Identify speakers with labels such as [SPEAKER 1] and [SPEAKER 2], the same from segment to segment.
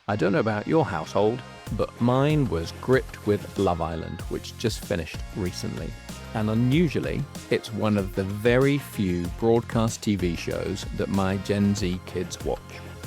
[SPEAKER 1] I don't know about your household, but mine was gripped with Love Island, which just finished recently. And unusually, it's one of the very few broadcast TV shows that my Gen Z kids watch.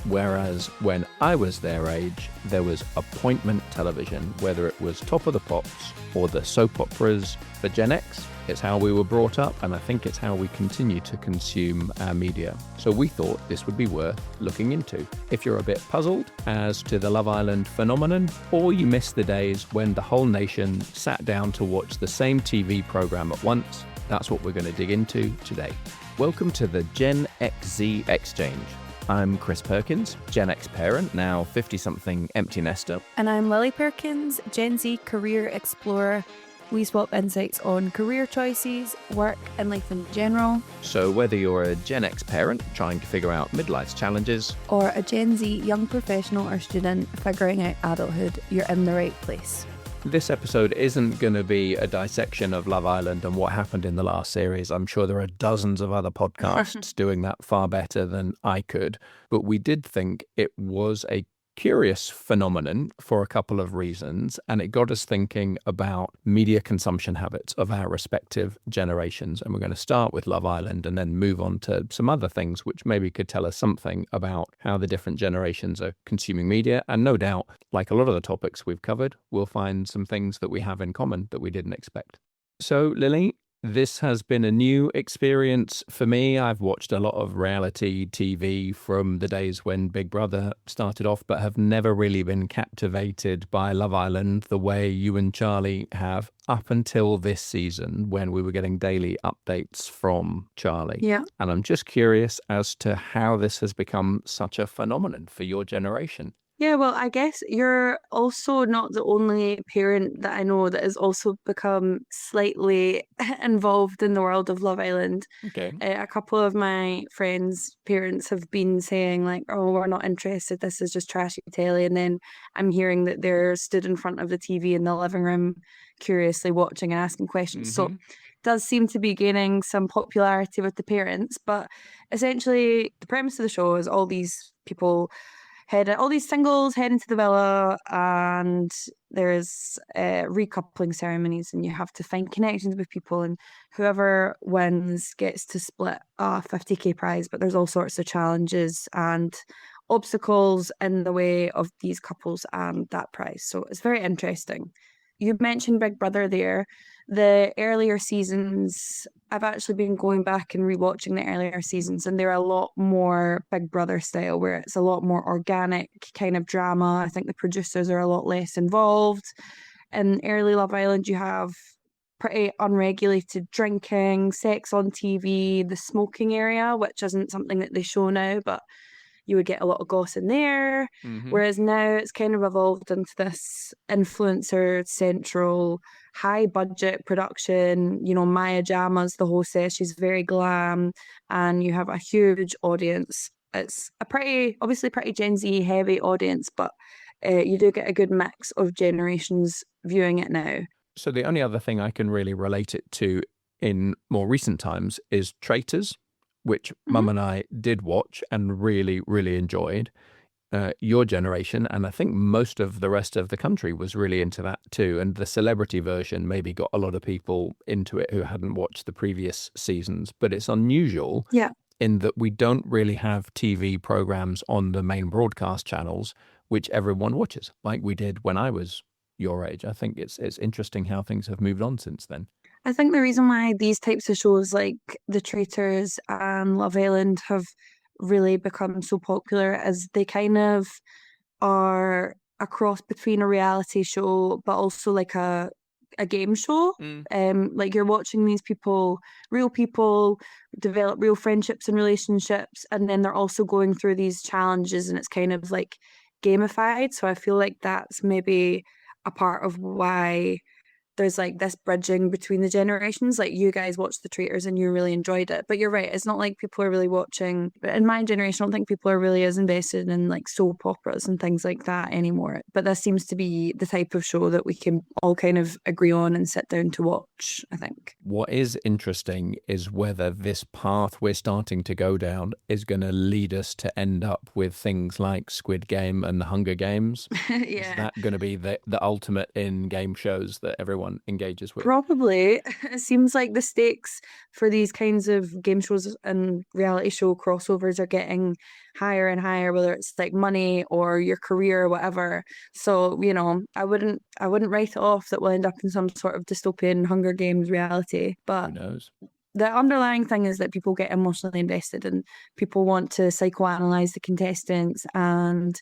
[SPEAKER 1] Whereas when I was their age, there was appointment television, whether it was Top of the Pops or the soap operas. For Gen X, it's how we were brought up, and I think it's how we continue to consume our media. So we thought this would be worth looking into. If you're a bit puzzled as to the Love Island phenomenon, or you miss the days when the whole nation sat down to watch the same TV program at once, that's what we're going to dig into today. Welcome to the Gen XZ Exchange. I'm Chris Perkins, Gen X parent, now 50-something empty nester.
[SPEAKER 2] And I'm Lily Perkins, Gen Z career explorer. We swap insights on career choices, work and life in general.
[SPEAKER 1] So whether you're a Gen X parent trying to figure out midlife's challenges,
[SPEAKER 2] or a Gen Z young professional or student figuring out adulthood, you're in the right place.
[SPEAKER 1] this episode isn't going to be a dissection of Love Island and what happened in the last series. I'm sure there are dozens of other podcasts doing that far better than I could. But we did think it was a curious phenomenon for a couple of reasons, and it got us thinking about media consumption habits of our respective generations. And we're going to start with Love Island and then move on to some other things which maybe could tell us something about how the different generations are consuming media. And no doubt, like a lot of the topics we've covered, we'll find some things that we have in common that we didn't expect. So, Lily, this has been a new experience for me. I've watched a lot of reality TV from the days when Big Brother started off, but have never really been captivated by Love Island the way you and Charlie have up until this season when we were getting daily updates from Charlie.
[SPEAKER 2] Yeah.
[SPEAKER 1] And I'm just curious as to how this has become such a phenomenon for your generation.
[SPEAKER 2] Yeah, well, I guess you're also not the only parent that I know that has also become slightly involved in the world of Love Island.
[SPEAKER 1] Okay.
[SPEAKER 2] A couple of my friends' parents have been saying, like, oh, we're not interested, this is just trashy telly. And then I'm hearing that they're stood in front of the TV in the living room, curiously watching and asking questions. So it does seem to be gaining some popularity with the parents. But essentially, the premise of the show is all these people all these singles head into the villa, and there's recoupling ceremonies, and you have to find connections with people, and whoever wins gets to split a 50k prize. But there's all sorts of challenges and obstacles in the way of these couples and that prize. So it's very interesting. You mentioned Big Brother there. The earlier seasons, I've actually been going back and rewatching the earlier seasons, and they're a lot more Big Brother style, where it's a lot more organic kind of drama. I think the producers are a lot less involved. In early Love Island, you have pretty unregulated drinking, sex on TV, the smoking area, which isn't something that they show now, but you would get a lot of goss in there. Whereas now it's kind of evolved into this influencer central high budget production. You know, Maya Jama's the hostess, she's very glam, and you have a huge audience. It's a pretty Gen Z heavy audience, but you do get a good mix of generations viewing it now.
[SPEAKER 1] So the only other thing I can really relate it to in more recent times is Traitors, which Mum and I did watch and really, really enjoyed. Your generation, and I think most of the rest of the country, was really into that too. And the celebrity version maybe got a lot of people into it who hadn't watched the previous seasons. But it's unusual in that we don't really have TV programs on the main broadcast channels, which everyone watches, like we did when I was your age. I think it's interesting how things have moved on since then.
[SPEAKER 2] I think the reason why these types of shows like The Traitors and Love Island have really become so popular is they kind of are a cross between a reality show but also like a game show. Like you're watching these real people develop real friendships and relationships, and then they're also going through these challenges, and it's kind of like gamified. So I feel like that's maybe a part of why there's like this bridging between the generations. Like you guys watched the Traitors and you really enjoyed it, but you're right, it's not like people are really watching. In my generation, I don't think people are really as invested in like soap operas and things like that anymore. But this seems to be the type of show that we can all kind of agree on and sit down to watch, I think.
[SPEAKER 1] What is interesting is whether this path we're starting to go down is going to lead us to end up with things like Squid Game and Hunger Games. Is
[SPEAKER 2] Yeah.
[SPEAKER 1] that going to be the ultimate in game shows that everyone engages with?
[SPEAKER 2] Probably. It seems like the stakes for these kinds of game shows and reality show crossovers are getting higher and higher, whether it's like money or your career or whatever. So, you know, I wouldn't write it off that we'll end up in some sort of dystopian Hunger Games reality. But
[SPEAKER 1] Who knows?
[SPEAKER 2] the underlying thing is that people get emotionally invested and people want to psychoanalyze the contestants and,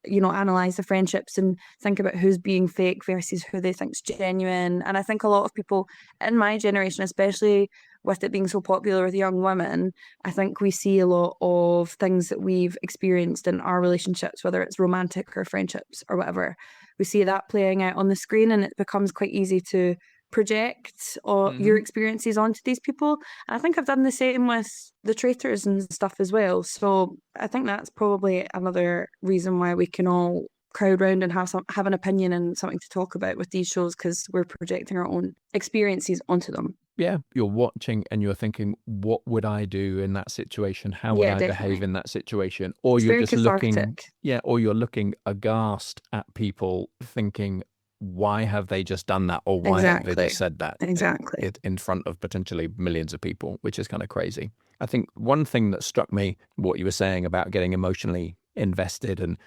[SPEAKER 2] you know, analyze the friendships and think about who's being fake versus who they think's genuine. And I think a lot of people in my generation, especially with it being so popular with young women, I think we see a lot of things that we've experienced in our relationships, whether it's romantic or friendships or whatever. We see that playing out on the screen, and it becomes quite easy to project or your experiences onto these people. And I think I've done the same with the Traitors and stuff as well. So I think that's probably another reason why we can all crowd round and have an opinion and something to talk about with these shows, because we're projecting our own experiences onto them.
[SPEAKER 1] Yeah, you're watching and you're thinking, what would I do in that situation? How would
[SPEAKER 2] Yeah,
[SPEAKER 1] I
[SPEAKER 2] definitely.
[SPEAKER 1] behave in that situation? Or
[SPEAKER 2] It's
[SPEAKER 1] you're
[SPEAKER 2] very
[SPEAKER 1] just looking,
[SPEAKER 2] cathartic.
[SPEAKER 1] or you're looking aghast at people thinking, why have they just done that? Or why have they
[SPEAKER 2] Exactly.
[SPEAKER 1] just said that
[SPEAKER 2] Exactly.
[SPEAKER 1] in front of potentially millions of people, which is kind of crazy. I think one thing that struck me, what you were saying about getting emotionally invested and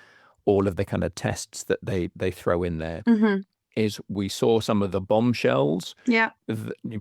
[SPEAKER 1] all of the kind of tests that they throw in there,
[SPEAKER 2] Hmm.
[SPEAKER 1] is we saw some of the bombshells,
[SPEAKER 2] Yeah.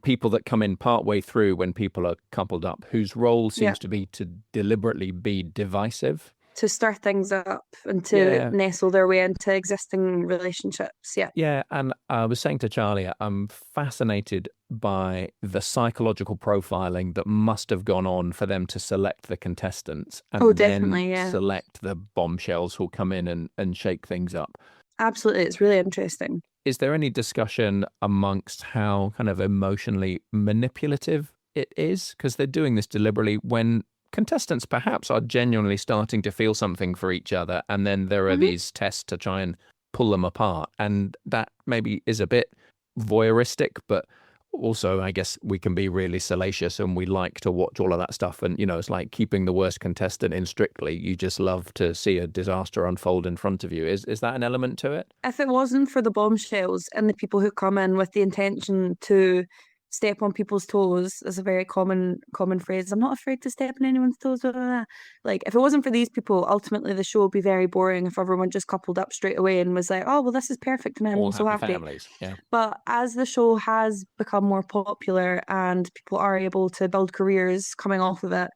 [SPEAKER 1] people that come in partway through when people are coupled up, whose role
[SPEAKER 2] Yeah.
[SPEAKER 1] seems to be to deliberately be divisive.
[SPEAKER 2] To stir things up and to
[SPEAKER 1] Yeah.
[SPEAKER 2] nestle their way into existing relationships. Yeah.
[SPEAKER 1] Yeah, and I was saying to Charlie, I'm fascinated by the psychological profiling that must have gone on for them to select the contestants and
[SPEAKER 2] Oh,
[SPEAKER 1] then
[SPEAKER 2] definitely. Yeah.
[SPEAKER 1] select the bombshells who'll come in and shake things up.
[SPEAKER 2] Absolutely. It's really interesting.
[SPEAKER 1] Is there any discussion amongst how kind of emotionally manipulative it is? Because they're doing this deliberately when contestants perhaps are genuinely starting to feel something for each other, and then there are
[SPEAKER 2] Hmm.
[SPEAKER 1] these tests to try and pull them apart. And that maybe is a bit voyeuristic, but also I guess we can be really salacious and we like to watch all of that stuff. And, you know, it's like keeping the worst contestant in Strictly. You just love to see a disaster unfold in front of you. Is that an element to it?
[SPEAKER 2] If it wasn't for the bombshells and the people who come in with the intention to step on people's toes, is a very common phrase. I'm not afraid to step on anyone's toes. Blah, blah, blah. Like, if it wasn't for these people, ultimately the show would be very boring if everyone just coupled up straight away and was like, oh, well, this is perfect and
[SPEAKER 1] All
[SPEAKER 2] I'm so
[SPEAKER 1] happy
[SPEAKER 2] happy.
[SPEAKER 1] families. Yeah.
[SPEAKER 2] But as the show has become more popular and people are able to build careers coming off of it,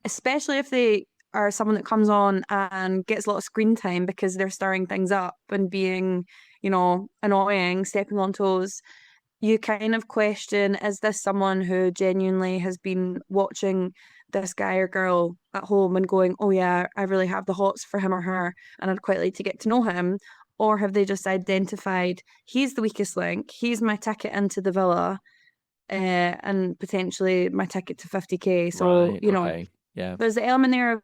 [SPEAKER 2] especially if they are someone that comes on and gets a lot of screen time because they're stirring things up and being, you know, annoying, stepping on toes, you kind of question, is this someone who genuinely has been watching this guy or girl at home and going, oh yeah, I really have the hots for him or her and I'd quite like to get to know him? Or have they just identified he's the weakest link, he's my ticket into the villa, and potentially my ticket to 50K? So,
[SPEAKER 1] Right.
[SPEAKER 2] you know,
[SPEAKER 1] Okay. Yeah.
[SPEAKER 2] there's the element there of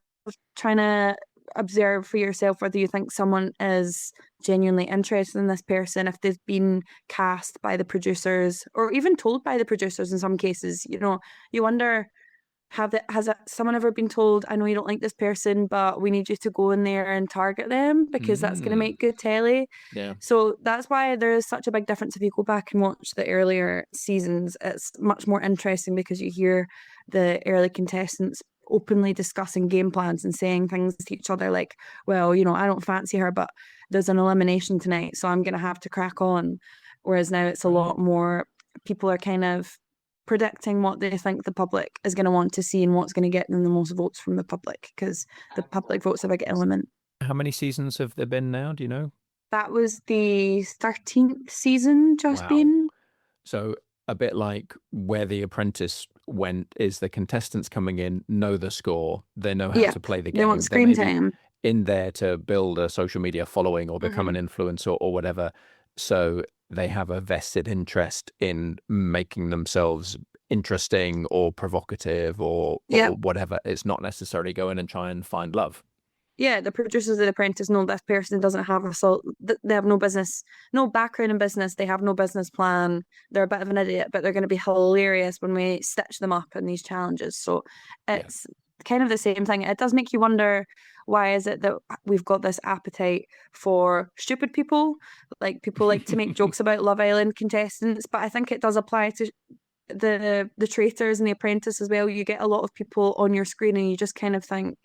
[SPEAKER 2] trying to observe for yourself whether you think someone is genuinely interested in this person, if they've been cast by the producers or even told by the producers in some cases. You know, you wonder, has someone ever been told, I know you don't like this person, but we need you to go in there and target them because that's going to make good telly.
[SPEAKER 1] Yeah.
[SPEAKER 2] So that's why there is such a big difference. If you go back and watch the earlier seasons, it's much more interesting because you hear the early contestants openly discussing game plans and saying things to each other like, well, you know, I don't fancy her, but there's an elimination tonight, so I'm going to have to crack on. Whereas now it's a lot more, people are kind of predicting what they think the public is going to want to see and what's going to get them the most votes from the public, because the public vote's a big element.
[SPEAKER 1] How many seasons have there been now? Do you know?
[SPEAKER 2] That was the 13th season just
[SPEAKER 1] Wow.
[SPEAKER 2] been.
[SPEAKER 1] So a bit like where The Apprentice went, is the contestants coming in know the score, they know how
[SPEAKER 2] Yeah,
[SPEAKER 1] to play the
[SPEAKER 2] they
[SPEAKER 1] game.
[SPEAKER 2] want
[SPEAKER 1] They
[SPEAKER 2] screen
[SPEAKER 1] may be
[SPEAKER 2] time.
[SPEAKER 1] in there to build a social media following or become an influencer or whatever. So they have a vested interest in making themselves interesting or provocative or whatever. It's not necessarily go in and try and find love.
[SPEAKER 2] Yeah, the producers of The Apprentice know this person doesn't have they have no business, no background in business. They have no business plan. They're a bit of an idiot, but they're going to be hilarious when we stitch them up in these challenges. So it's kind of the same thing. It does make you wonder, why is it that we've got this appetite for stupid people? Like, people like to make jokes about Love Island contestants, but I think it does apply to the Traitors and The Apprentice as well. You get a lot of people on your screen and you just kind of think,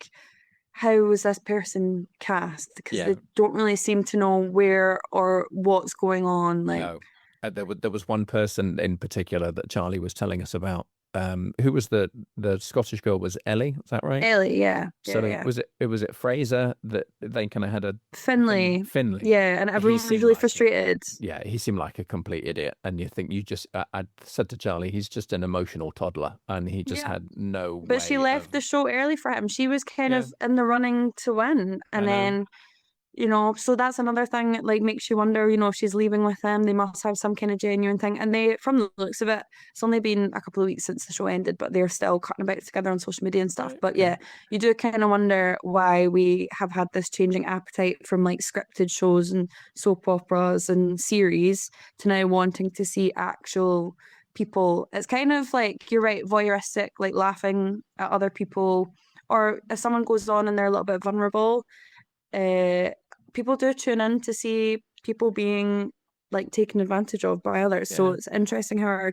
[SPEAKER 2] how was this person cast? Because they don't really seem to know where or what's going on. Like,
[SPEAKER 1] no, there was one person in particular that Charlie was telling us about. Who was the Scottish girl? Was Ellie? Is that right?
[SPEAKER 2] Ellie, yeah.
[SPEAKER 1] So
[SPEAKER 2] yeah.
[SPEAKER 1] was it Fraser that they kind of had a
[SPEAKER 2] Finley?
[SPEAKER 1] Finley,
[SPEAKER 2] yeah, and everyone was really frustrated.
[SPEAKER 1] Yeah, he seemed like a complete idiot, and you think I said to Charlie, he's just an emotional toddler, and he just had no.
[SPEAKER 2] But she left the show early for him. She was kind of in the running to win, and then. So that's another thing that, like, makes you wonder, if she's leaving with them, they must have some kind of genuine thing. And they, from the looks of it, it's only been a couple of weeks since the show ended, but they're still cutting about together on social media and stuff. But yeah, you do kind of wonder why we have had this changing appetite from like scripted shows and soap operas and series to now wanting to see actual people. It's kind of like, you're right, voyeuristic, like laughing at other people, or if someone goes on and they're a little bit vulnerable, people do tune in to see people being like taken advantage of by others. So it's interesting how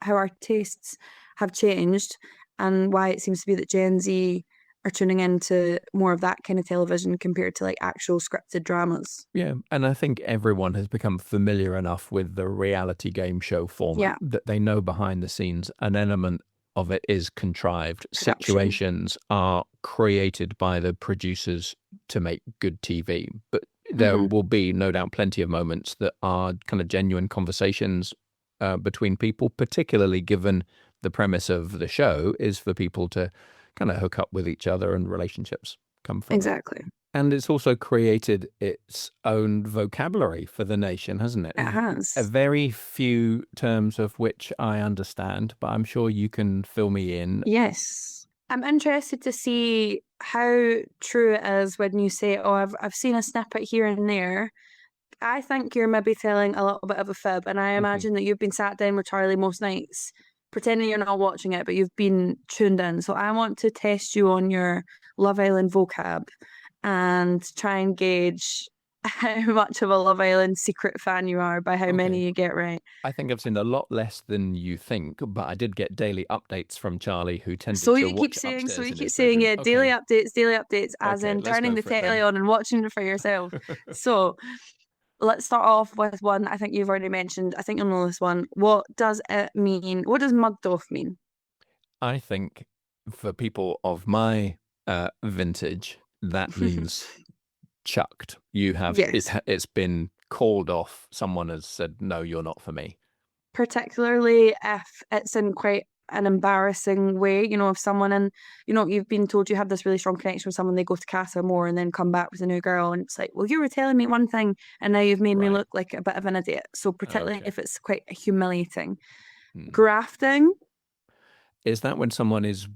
[SPEAKER 2] our tastes have changed, and why it seems to be that Gen Z are tuning into more of that kind of television compared to like actual scripted dramas.
[SPEAKER 1] Yeah, and I think everyone has become familiar enough with the reality game show format that they know behind the scenes an element of it is contrived. Situations are created by the producers to make good TV, but there will be no doubt plenty of moments that are kind of genuine conversations between people, particularly given the premise of the show is for people to kind of hook up with each other and relationships come from
[SPEAKER 2] exactly.
[SPEAKER 1] And it's also created its own vocabulary for the nation, hasn't it?
[SPEAKER 2] It has.
[SPEAKER 1] A very few terms of which I understand, but I'm sure you can fill me in.
[SPEAKER 2] Yes. I'm interested to see how true it is when you say, oh, I've seen a snippet here and there. I think you're maybe telling a little bit of a fib, and I imagine that you've been sat down with Charlie most nights, pretending you're not watching it, but you've been tuned in. So I want to test you on your Love Island vocab and try and gauge how much of a Love Island secret fan you are by how many you get right.
[SPEAKER 1] I think I've seen a lot less than you think, but I did get daily updates from Charlie, who tended to watch upstairs.
[SPEAKER 2] So you keep saying, yeah, daily updates, as in turning the telly on and watching it for yourself. So let's start off with one I think you've already mentioned. I think you'll know this one. What does it mean? What does mugged off mean?
[SPEAKER 1] I think for people of my vintage, that means chucked. You have it's been called off. Someone has said, no, you're not for me.
[SPEAKER 2] Particularly if it's in quite an embarrassing way, if someone, and you've been told you have this really strong connection with someone, they go to Casa more and then come back with a new girl, and it's like, well, you were telling me one thing and now you've made me look like a bit of an idiot. So particularly if it's quite humiliating. Grafting.
[SPEAKER 1] Is that when someone is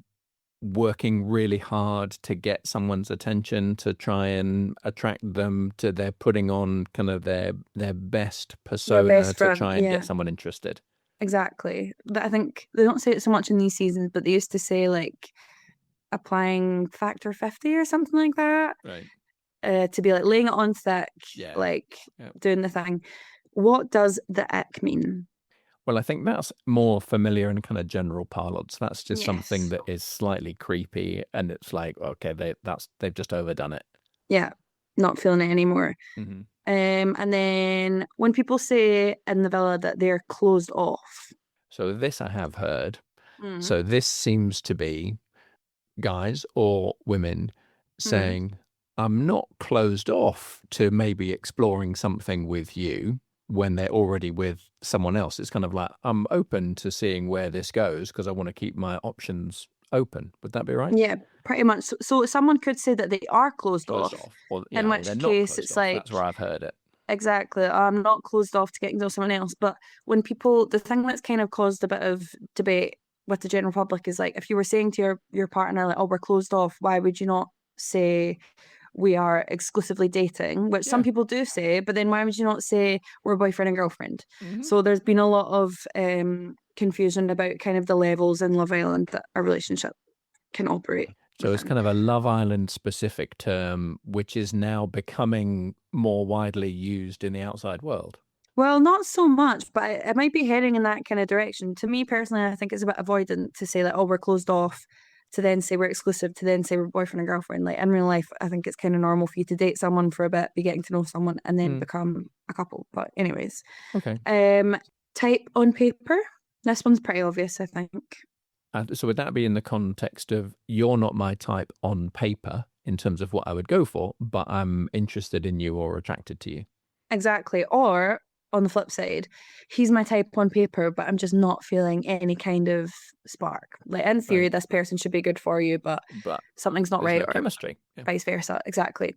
[SPEAKER 1] working really hard to get someone's attention, to try and attract them, to they're putting on kind of their best persona to try and get someone interested?
[SPEAKER 2] Exactly. I think they don't say it so much in these seasons, but they used to say like applying factor 50 or something like that.
[SPEAKER 1] Right.
[SPEAKER 2] To be like laying it on thick, doing the thing. What does the ick mean?
[SPEAKER 1] Well, I think that's more familiar in kind of general parlance. That's just something that is slightly creepy, and it's like, okay, they've just overdone it.
[SPEAKER 2] Yeah, not feeling it anymore. And then when people say in the villa that they're closed off.
[SPEAKER 1] So this I have heard. So this seems to be guys or women saying, I'm not closed off to maybe exploring something with you, when they're already with someone else. It's kind of like, I'm open to seeing where this goes because I want to keep my options open. Would that be right?
[SPEAKER 2] Yeah, pretty much. So someone could say that they are closed off.
[SPEAKER 1] Or,
[SPEAKER 2] in which case it's like,
[SPEAKER 1] that's where I've heard it.
[SPEAKER 2] exactly. I'm not closed off to getting to know someone else, but when people, the thing that's kind of caused a bit of debate with the general public is like, if you were saying to your partner like, "Oh, we're closed off," why would you not say we are exclusively dating, which some
[SPEAKER 1] Yeah.
[SPEAKER 2] people do say, but then why would you not say we're boyfriend and girlfriend?
[SPEAKER 1] Hmm.
[SPEAKER 2] So there's been a lot of confusion about kind of the levels in Love Island that a relationship can operate
[SPEAKER 1] So it's
[SPEAKER 2] within.
[SPEAKER 1] kind of a Love Island specific term, which is now becoming more widely used in the outside world.
[SPEAKER 2] Well, not so much, but it might be heading in that kind of direction. To me personally, I think it's a bit avoidant to say like, oh, we're closed off, to then say we're exclusive, to then say we're boyfriend and girlfriend. Like in real life, I think it's kind of normal for you to date someone for a bit, be getting to know someone, and then
[SPEAKER 1] Mm,
[SPEAKER 2] become a couple. But anyways,
[SPEAKER 1] okay.
[SPEAKER 2] um, type on paper. This one's pretty obvious, I think.
[SPEAKER 1] So would that be in the context of you're not my type on paper in terms of what I would go for, but I'm interested in you or attracted to you?
[SPEAKER 2] Exactly. Or on the flip side, he's my type on paper, but I'm just not feeling any kind of spark. Like in theory,
[SPEAKER 1] Right.
[SPEAKER 2] this person should be good for you, but
[SPEAKER 1] But
[SPEAKER 2] something's not
[SPEAKER 1] there's
[SPEAKER 2] right,
[SPEAKER 1] no
[SPEAKER 2] or
[SPEAKER 1] chemistry. Yeah.
[SPEAKER 2] vice versa. Exactly.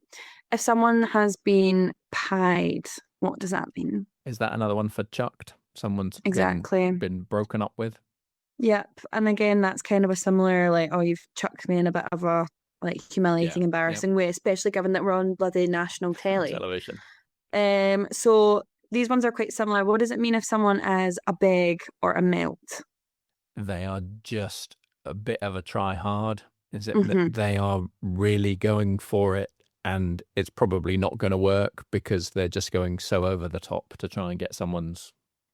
[SPEAKER 2] If someone has been pied, what does that mean?
[SPEAKER 1] Is that another one for chucked? Someone's
[SPEAKER 2] Exactly.
[SPEAKER 1] been broken up with?
[SPEAKER 2] Yep. And again, that's kind of a similar, like, oh, you've chucked me in a bit of a like
[SPEAKER 1] Yeah.
[SPEAKER 2] humiliating,
[SPEAKER 1] Yeah.
[SPEAKER 2] embarrassing way, especially given that we're on bloody national telly.
[SPEAKER 1] Television.
[SPEAKER 2] So these ones are quite similar. What does it mean if someone is a beg or a melt?
[SPEAKER 1] They are just a bit of a try hard. Is it that
[SPEAKER 2] Hmm.
[SPEAKER 1] they are really going for it and it's probably not going to work because they're just going so over the top to try and get someone's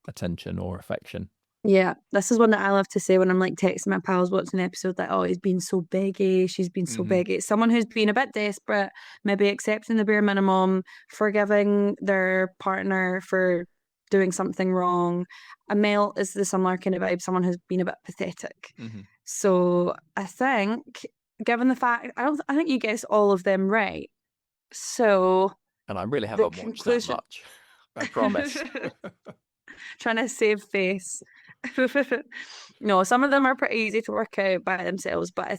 [SPEAKER 1] attention or affection?
[SPEAKER 2] Yeah, this is one that I love to say when I'm like texting my pals watching the episode that, oh, he's been so beggy, she's been so
[SPEAKER 1] Hmm.
[SPEAKER 2] beggy. Someone who's been a bit desperate, maybe accepting the bare minimum, forgiving their partner for doing something wrong. A melt is the similar kind of vibe, someone who's been a bit pathetic.
[SPEAKER 1] Hmm.
[SPEAKER 2] So I think, given the fact, I think you guessed all of them right. So
[SPEAKER 1] And I really
[SPEAKER 2] the
[SPEAKER 1] haven't watched that
[SPEAKER 2] conclusion,
[SPEAKER 1] much. I promise.
[SPEAKER 2] trying to save face. No, some of them are pretty easy to work out by themselves, but I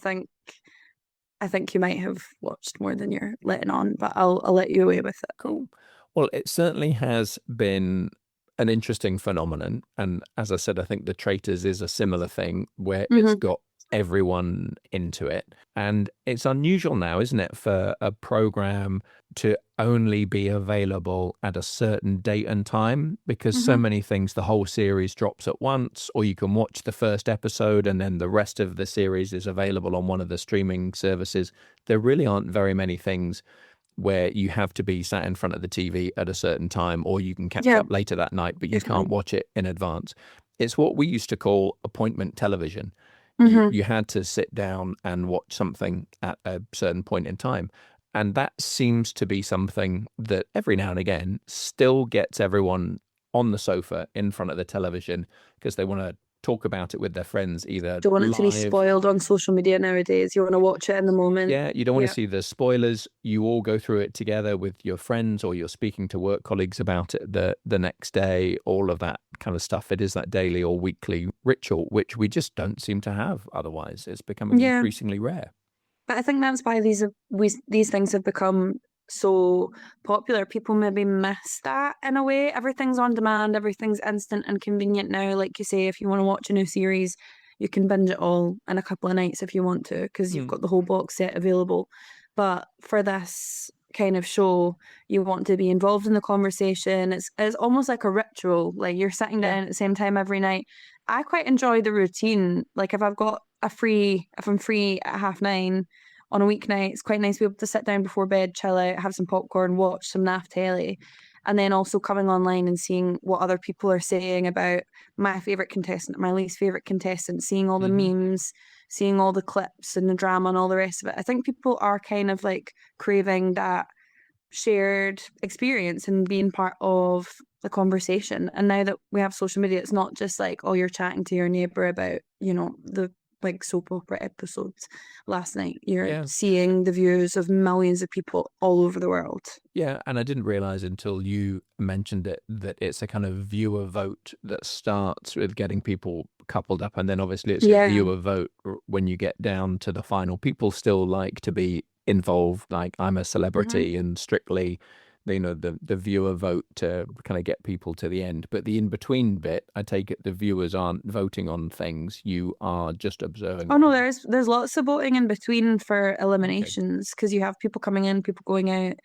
[SPEAKER 2] think you might have watched more than you're letting on, but I'll let you away with it.
[SPEAKER 1] Cool. Well, it certainly has been an interesting phenomenon. And as I said, I think the Traitors is a similar thing where it's
[SPEAKER 2] Hmm.
[SPEAKER 1] got everyone into it. And it's unusual now, isn't it, for a program to only be available at a certain date and time because so
[SPEAKER 2] Hmm.
[SPEAKER 1] many things, the whole series drops at once, or you can watch the first episode and then the rest of the series is available on one of the streaming services. There really aren't very many things where you have to be sat in front of the TV at a certain time, or you can catch
[SPEAKER 2] Yeah,
[SPEAKER 1] up later that night, but you can't
[SPEAKER 2] definitely.
[SPEAKER 1] watch it in advance. It's what we used to call appointment television. You
[SPEAKER 2] Hmm.
[SPEAKER 1] you had to sit down and watch something at a certain point in time. And that seems to be something that every now and again still gets everyone on the sofa in front of the television because they want to talk about it with their friends, either
[SPEAKER 2] Don't want it to be
[SPEAKER 1] live.
[SPEAKER 2] spoiled on social media nowadays. You want to watch it in the moment.
[SPEAKER 1] Yeah, you don't want to
[SPEAKER 2] Yeah.
[SPEAKER 1] see the spoilers. You all go through it together with your friends, or you're speaking to work colleagues about it the next day, all of that kind of stuff. It is that daily or weekly ritual, which we just don't seem to have otherwise. It's becoming
[SPEAKER 2] Yeah.
[SPEAKER 1] increasingly rare.
[SPEAKER 2] But I think that's why these things have become so popular. People maybe miss that in a way. Everything's on demand, everything's instant and convenient now. Like you say, if you want to watch a new series, you can binge it all in a couple of nights if you want to, because you've
[SPEAKER 1] Mm,
[SPEAKER 2] got the whole box set available. But for this kind of show, you want to be involved in the conversation. It's almost like a ritual. Like you're sitting
[SPEAKER 1] yeah.
[SPEAKER 2] down at the same time every night. I quite enjoy the routine. Like if I'm free at 9:30 on a weeknight, it's quite nice to be able to sit down before bed, chill out, have some popcorn, watch some naff telly, and then also coming online and seeing what other people are saying about my favorite contestant, my least favorite contestant, seeing all the
[SPEAKER 1] Hmm.
[SPEAKER 2] memes, seeing all the clips and the drama and all the rest of it. I think people are kind of like craving that shared experience and being part of the conversation. And now that we have social media, it's not just like, oh, you're chatting to your neighbor about, the like soap opera episodes last night. You're
[SPEAKER 1] Yeah.
[SPEAKER 2] seeing the views of millions of people all over the world.
[SPEAKER 1] Yeah. And I didn't realize until you mentioned it that it's a kind of viewer vote that starts with getting people coupled up. And then obviously it's a
[SPEAKER 2] Yeah.
[SPEAKER 1] viewer vote when you get down to the final. People still like to be involved. Like I'm a
[SPEAKER 2] Hmm.
[SPEAKER 1] celebrity and Strictly the viewer vote to kind of get people to the end. But the in-between bit, I take it the viewers aren't voting on things. You are just observing.
[SPEAKER 2] Oh no, there's lots of voting in between for
[SPEAKER 1] Okay.
[SPEAKER 2] eliminations because you have people coming in, people going out.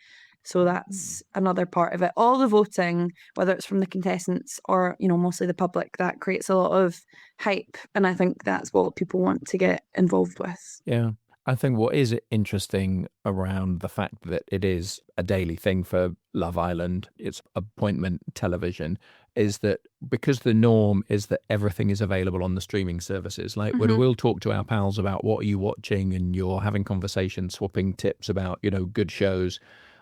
[SPEAKER 2] So that's another part of it. All the voting, whether it's from the contestants or, mostly the public, that creates a lot of hype. And I think that's what people want to get involved with.
[SPEAKER 1] Yeah. I think what is interesting around the fact that it is a daily thing for Love Island, it's appointment television, is that because the norm is that everything is available on the streaming services. Like when we'll talk to our pals about what are you watching, and you're having conversations, swapping tips about, good shows.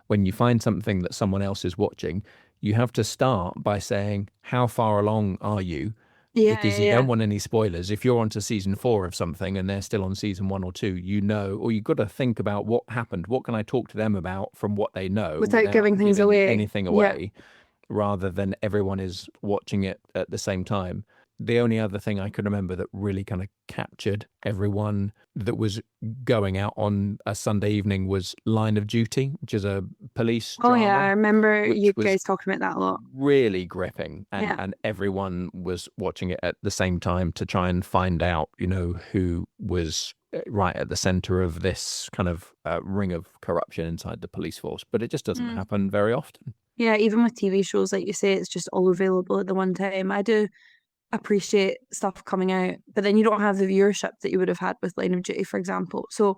[SPEAKER 1] When you find something that someone else is watching, you have to start by saying, how far along are you?
[SPEAKER 2] Yeah,
[SPEAKER 1] Because you don't want any spoilers. If you're on to season 4 of something and they're still on season 1 or 2, or you've got to think about what happened. What can I talk to them about from what they know
[SPEAKER 2] without giving things away.
[SPEAKER 1] anything away, rather than everyone is watching it at the same time. The only other thing I could remember that really kind of captured everyone that was going out on a Sunday evening was Line of Duty, which is a police drama.
[SPEAKER 2] Oh yeah, I remember you guys talking about that a lot.
[SPEAKER 1] Really gripping, and everyone was watching it at the same time to try and find out, who was right at the center of this kind of ring of corruption inside the police force. But it just doesn't happen very often. Yeah,
[SPEAKER 2] even with TV shows, like you say, it's just all available at the one time. I do appreciate stuff coming out, but then you don't have the viewership that you would have had with Line of Duty, for example. So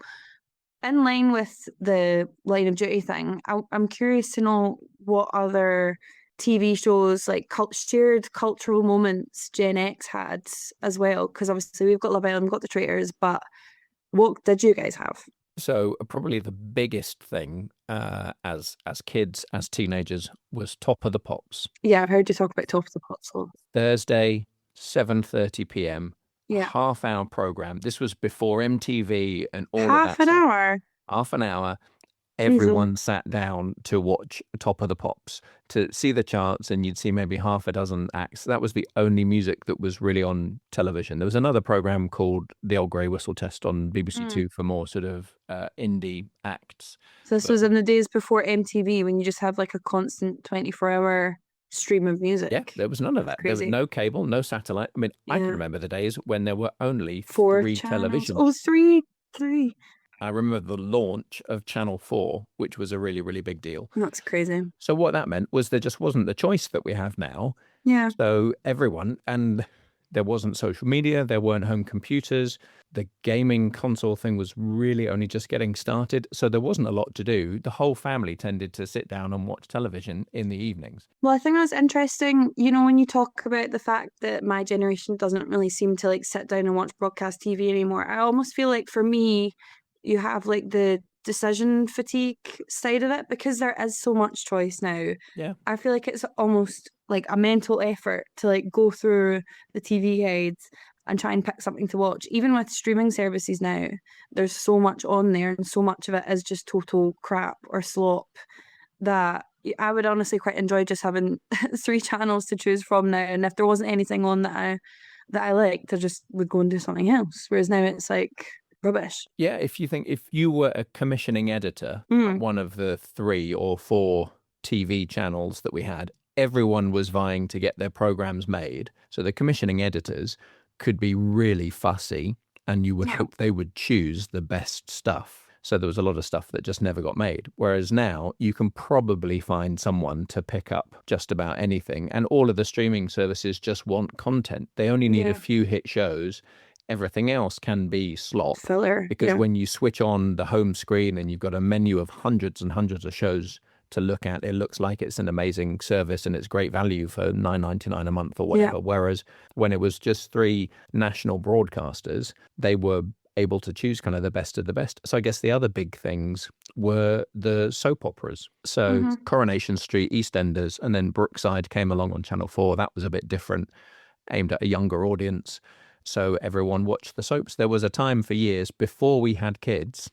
[SPEAKER 2] in line with the Line of Duty thing, I'm curious to know what other TV shows, like shared cultural moments Gen X had as well, because obviously we've got Love Island, we've got the Traitors, but what did you guys have?
[SPEAKER 1] So probably the biggest thing as kids, as teenagers, was Top of the Pops.
[SPEAKER 2] Yeah, I've heard you talk about Top of the Pops.
[SPEAKER 1] Thursday, 7:30 p.m.
[SPEAKER 2] Yeah.
[SPEAKER 1] Half-hour program. This was before MTV and all of that.
[SPEAKER 2] Half an hour.
[SPEAKER 1] Half an hour. Everyone sat down to watch Top of the Pops, to see the charts, and you'd see maybe half a dozen acts. That was the only music that was really on television. There was another program called The Old Grey Whistle Test on BBC Two for more sort of indie acts.
[SPEAKER 2] So this was in the days before MTV, when you just have like a constant 24-hour stream of music.
[SPEAKER 1] Yeah, there was none of that. There was no cable, no satellite. I mean, I can remember the days when there were only 3 televisions.
[SPEAKER 2] Oh, three.
[SPEAKER 1] I remember the launch of Channel 4, which was a really, really big deal.
[SPEAKER 2] That's crazy.
[SPEAKER 1] So what that meant was there just wasn't the choice that we have now.
[SPEAKER 2] Yeah.
[SPEAKER 1] So everyone, and there wasn't social media, there weren't home computers. The gaming console thing was really only just getting started. So there wasn't a lot to do. The whole family tended to sit down and watch television in the evenings.
[SPEAKER 2] Well, I think that's interesting. When you talk about the fact that my generation doesn't really seem to like sit down and watch broadcast TV anymore, I almost feel like for me, you have like the decision fatigue side of it, because there is so much choice now.
[SPEAKER 1] Yeah.
[SPEAKER 2] I feel like it's almost like a mental effort to like go through the TV guides and try and pick something to watch. Even with streaming services now, there's so much on there, and so much of it is just total crap or slop, that I would honestly quite enjoy just having 3 channels to choose from now. And if there wasn't anything on that I liked, I just would go and do something else. Whereas now it's like rubbish.
[SPEAKER 1] Yeah, if you were a commissioning editor at one of the 3 or 4 TV channels that we had, everyone was vying to get their programs made. So the commissioning editors could be really fussy, and you would hope they would choose the best stuff. So there was a lot of stuff that just never got made. Whereas now you can probably find someone to pick up just about anything. And all of the streaming services just want content. They only need a few hit shows. Everything else can be slop.
[SPEAKER 2] Filler.
[SPEAKER 1] Because when you switch on the home screen and you've got a menu of hundreds and hundreds of shows to look at, it looks like it's an amazing service and it's great value for $9.99 a month or whatever. Whereas when it was just 3 national broadcasters, they were able to choose kind of the best of the best. So I guess the other big things were the soap operas. So Coronation Street, EastEnders, and then Brookside came along on Channel 4. That was a bit different, aimed at a younger audience. So everyone watched the soaps. There was a time for years before we had kids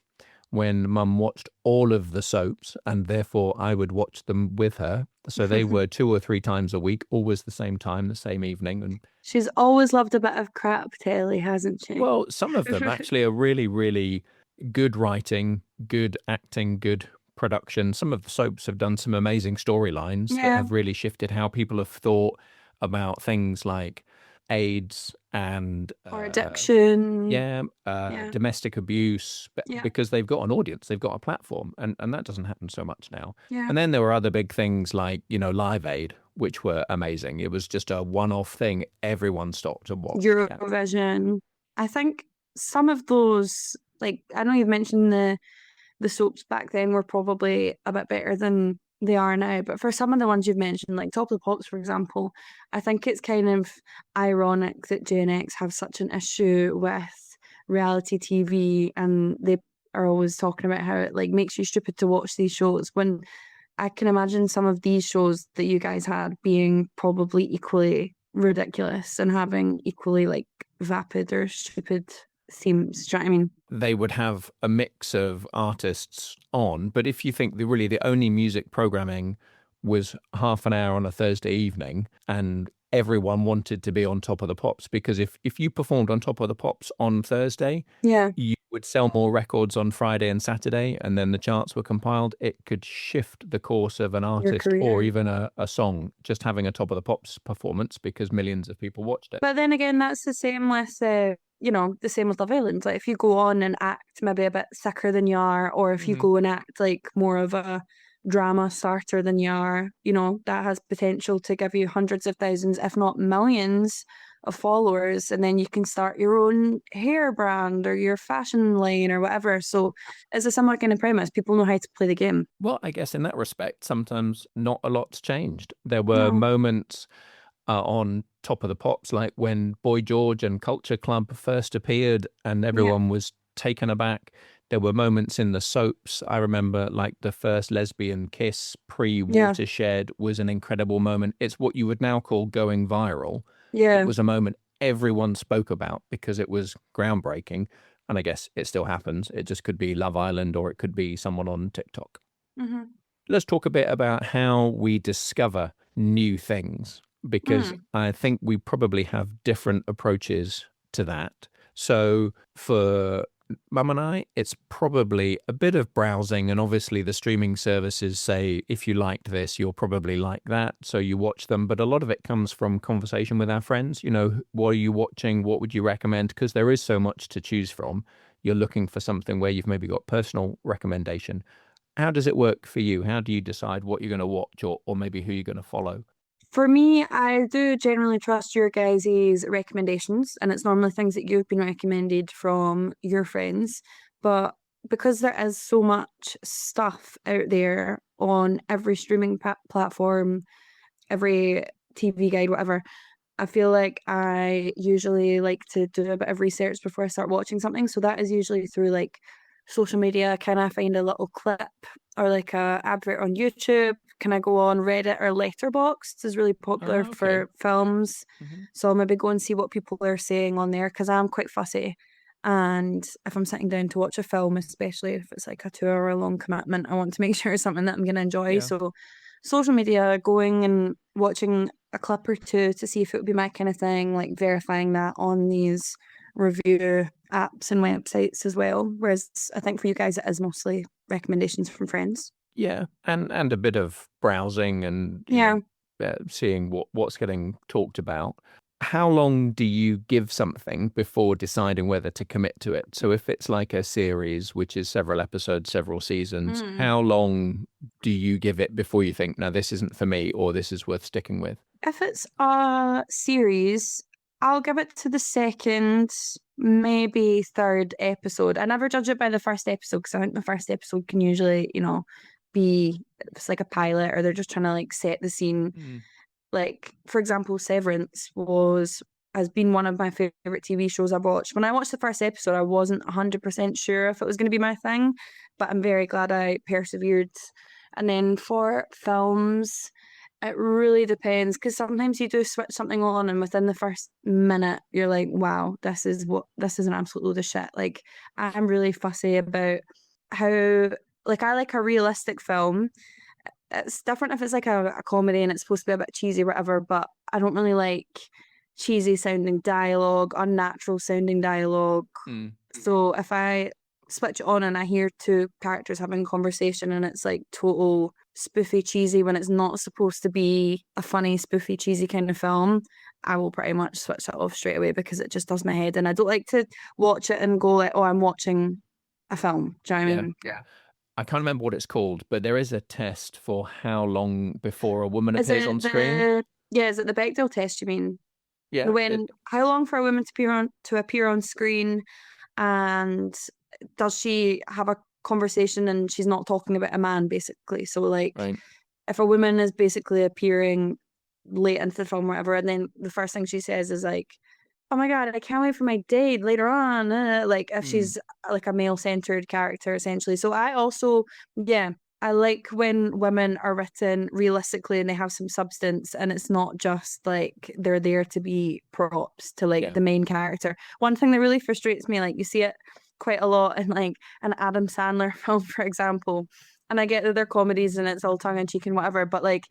[SPEAKER 1] when Mum watched all of the soaps, and therefore I would watch them with her. So they were 2 or 3 times a week, always the same time, the same evening. And
[SPEAKER 2] she's always loved a bit of crap telly, hasn't she?
[SPEAKER 1] Well, some of them actually are really, really good writing, good acting, good production. Some of the soaps have done some amazing storylines that
[SPEAKER 2] Yeah.
[SPEAKER 1] have really shifted how people have thought about things like AIDS and
[SPEAKER 2] Or addiction.
[SPEAKER 1] yeah,
[SPEAKER 2] Yeah.
[SPEAKER 1] domestic abuse,
[SPEAKER 2] Yeah.
[SPEAKER 1] because they've got an audience, they've got a platform, and that doesn't happen so much now.
[SPEAKER 2] Yeah.
[SPEAKER 1] And then there were other big things like, Live Aid, which were amazing. It was just a one-off thing. Everyone stopped and watched. Yeah.
[SPEAKER 2] Eurovision. I think some of those, like, I know you've mentioned the soaps back then were probably a bit better than they are now, but for some of the ones you've mentioned, like Top of the Pops, for example, I think it's kind of ironic that Gen X have such an issue with reality TV, and they are always talking about how it like makes you stupid to watch these shows, when I can imagine some of these shows that you guys had being probably equally ridiculous and having equally like vapid or stupid themes. Do you know what I mean?
[SPEAKER 1] They would have a mix of artists on, but if you think really the only music programming was half an hour on a Thursday evening, and everyone wanted to be on Top of the Pops, because if you performed on Top of the Pops on Thursday,
[SPEAKER 2] Yeah.
[SPEAKER 1] you would sell more records on Friday and Saturday, and then the charts were compiled. It could shift the course of an
[SPEAKER 2] Your
[SPEAKER 1] artist or
[SPEAKER 2] career.
[SPEAKER 1] even a song, just having a Top of the Pops performance, because millions of people watched it.
[SPEAKER 2] But then again, that's the same with the same with Love Island. Like if you go on and act maybe a bit sicker than you are, or if you
[SPEAKER 1] Mhm.
[SPEAKER 2] go and act like more of a drama starter than you are, that has potential to give you hundreds of thousands, if not millions of followers, and then you can start your own hair brand or your fashion line or whatever. So it's a similar kind of premise. People know how to play the game.
[SPEAKER 1] Well, I guess in that respect, sometimes not a lot's changed. There were
[SPEAKER 2] No.
[SPEAKER 1] moments on Top of the Pops, like when Boy George and Culture Club first appeared and everyone was taken aback. There were moments in the soaps. I remember like the first lesbian kiss pre-Watershed was an incredible moment. It's what you would now call going viral. It
[SPEAKER 2] Yeah.
[SPEAKER 1] was a moment everyone spoke about because it was groundbreaking. And I guess it still happens. It just could be Love Island or it could be someone on TikTok.
[SPEAKER 2] Mm-hmm.
[SPEAKER 1] Let's talk a bit about how we discover new things, because I think we probably have different approaches to that. So for Mum and I, it's probably a bit of browsing, and obviously the streaming services say, if you liked this, you'll probably like that. So you watch them, but a lot of it comes from conversation with our friends. What are you watching? What would you recommend? Because there is so much to choose from. You're looking for something where you've maybe got personal recommendation. How does it work for you? How do you decide what you're going to watch or maybe who you're going to follow?
[SPEAKER 2] For me, I do generally trust your guys' recommendations, and it's normally things that you've been recommended from your friends. But because there is so much stuff out there on every streaming platform, every TV guide, whatever, I feel like I usually like to do a bit of research before I start watching something. So that is usually through like social media. Can I find a little clip or like a advert on YouTube? Can I go on Reddit or Letterboxd? Is really popular
[SPEAKER 1] Oh, okay.
[SPEAKER 2] for films.
[SPEAKER 1] Hmm.
[SPEAKER 2] So I'll maybe go and see what people are saying on there because I'm quite fussy. And if I'm sitting down to watch a film, especially if it's like a 2 hour long commitment, I want to make sure it's something that I'm going to enjoy.
[SPEAKER 1] Yeah.
[SPEAKER 2] So social media, going and watching a clip or two to see if it would be my kind of thing, like verifying that on these review apps and websites as well. Whereas I think for you guys, it is mostly recommendations from friends.
[SPEAKER 1] Yeah. And a bit of browsing and
[SPEAKER 2] Yeah.
[SPEAKER 1] seeing what's getting talked about. How long do you give something before deciding whether to commit to it? So if it's like a series, which is several episodes, several seasons, how long do you give it before you think, no, this isn't for me, or this is worth sticking with?
[SPEAKER 2] If it's a series, I'll give it to the second, maybe third episode. I never judge it by the first episode because I think the first episode can usually, be it's like a pilot or they're just trying to like set the scene. Like, for example, Severance has been one of my favorite TV shows I've watched. When I watched the first episode, I wasn't 100% sure if it was going to be my thing, but I'm very glad I persevered. And then for films, it really depends because sometimes you do switch something on, and within the first minute, you're like, wow, this is an absolute load of shit. Like, I'm really fussy about how, like, I like a realistic film. It's different if it's like a comedy and it's supposed to be a bit cheesy, or whatever, but I don't really like cheesy sounding dialogue, unnatural sounding dialogue.
[SPEAKER 1] Mm.
[SPEAKER 2] So if I switch it on and I hear two characters having a conversation and it's like total spoofy cheesy when it's not supposed to be a funny spoofy cheesy kind of film, I will pretty much switch it off straight away because it just does my head. And I don't like to watch it and go like, oh, I'm watching a film. Do you know what I
[SPEAKER 1] Yeah.
[SPEAKER 2] mean?
[SPEAKER 1] I can't remember what it's called, but there is a test for how long before a woman
[SPEAKER 2] Is
[SPEAKER 1] appears on
[SPEAKER 2] it
[SPEAKER 1] screen.
[SPEAKER 2] is it the Bechdel test you mean?
[SPEAKER 1] Yeah.
[SPEAKER 2] When how long for a woman to appear on screen, and does she have a conversation and she's not talking about a man basically? So like
[SPEAKER 1] Right.
[SPEAKER 2] if a woman is basically appearing late into the film or whatever, and then the first thing she says is like, oh my God, I can't wait for my date later on. Like if
[SPEAKER 1] Mm.
[SPEAKER 2] she's like a male-centered character essentially. So I also, yeah, I like when women are written realistically and they have some substance and it's not just like they're there to be props to like
[SPEAKER 1] Yeah.
[SPEAKER 2] the main character. One thing that really frustrates me, like you see it quite a lot in like an Adam Sandler film, for example. And I get that they're comedies and it's all tongue in cheek and whatever, but like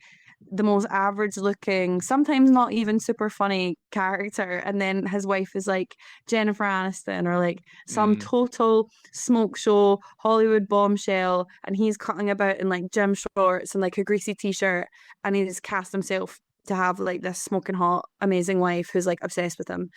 [SPEAKER 2] the most average looking, sometimes not even super funny character. And then his wife is like Jennifer Aniston or like some
[SPEAKER 1] Mm.
[SPEAKER 2] total smoke show Hollywood bombshell. And he's cutting about in like gym shorts and like a greasy t-shirt. And he's cast himself to have like this smoking hot, amazing wife who's like obsessed with him.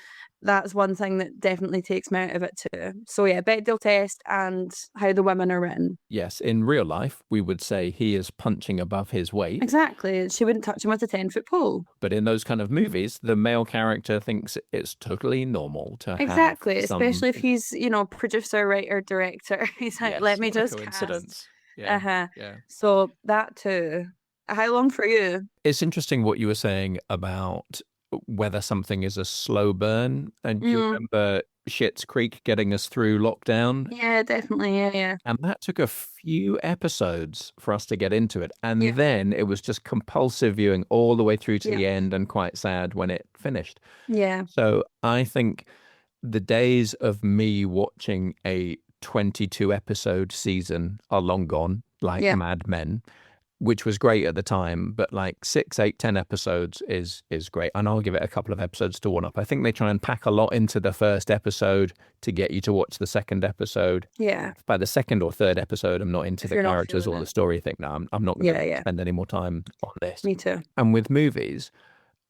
[SPEAKER 2] That's one thing that definitely takes me out of it too. So yeah, Bechdel test and how the women are written.
[SPEAKER 1] Yes. In real life, we would say he is punching above his weight.
[SPEAKER 2] Exactly. She wouldn't touch him with a 10-foot pole.
[SPEAKER 1] But in those kind of movies, the male character thinks it's totally normal to have
[SPEAKER 2] Exactly,
[SPEAKER 1] some.
[SPEAKER 2] especially if he's, producer, writer, director. He's like, let
[SPEAKER 1] Yes.
[SPEAKER 2] me
[SPEAKER 1] What a
[SPEAKER 2] just cast.
[SPEAKER 1] coincidence. Yeah.
[SPEAKER 2] Uh-huh.
[SPEAKER 1] Yeah.
[SPEAKER 2] So that too. How long for you?
[SPEAKER 1] It's interesting what you were saying about whether something is a slow burn. And do you
[SPEAKER 2] Mm,
[SPEAKER 1] remember Schitt's Creek getting us through lockdown?
[SPEAKER 2] yeah, definitely. Yeah, yeah.
[SPEAKER 1] And that took a few episodes for us to get into it. And
[SPEAKER 2] Yeah,
[SPEAKER 1] then it was just compulsive viewing all the way through to
[SPEAKER 2] yeah,
[SPEAKER 1] the end and quite sad when it finished.
[SPEAKER 2] yeah,
[SPEAKER 1] So I think the days of me watching a 22 episode season are long gone, like
[SPEAKER 2] yeah,
[SPEAKER 1] Mad Men, which was great at the time, but like 6, 8, 10 episodes is great. And I'll give it a couple of episodes to warm up. I think they try and pack a lot into the first episode to get you to watch the second episode.
[SPEAKER 2] yeah.
[SPEAKER 1] By the second or third episode, I'm not into
[SPEAKER 2] If
[SPEAKER 1] the
[SPEAKER 2] you're not
[SPEAKER 1] characters
[SPEAKER 2] feeling
[SPEAKER 1] or the
[SPEAKER 2] it.
[SPEAKER 1] story. Thing. No, I'm not going
[SPEAKER 2] Yeah,
[SPEAKER 1] to
[SPEAKER 2] yeah.
[SPEAKER 1] spend any more time on this.
[SPEAKER 2] Me too.
[SPEAKER 1] And with movies,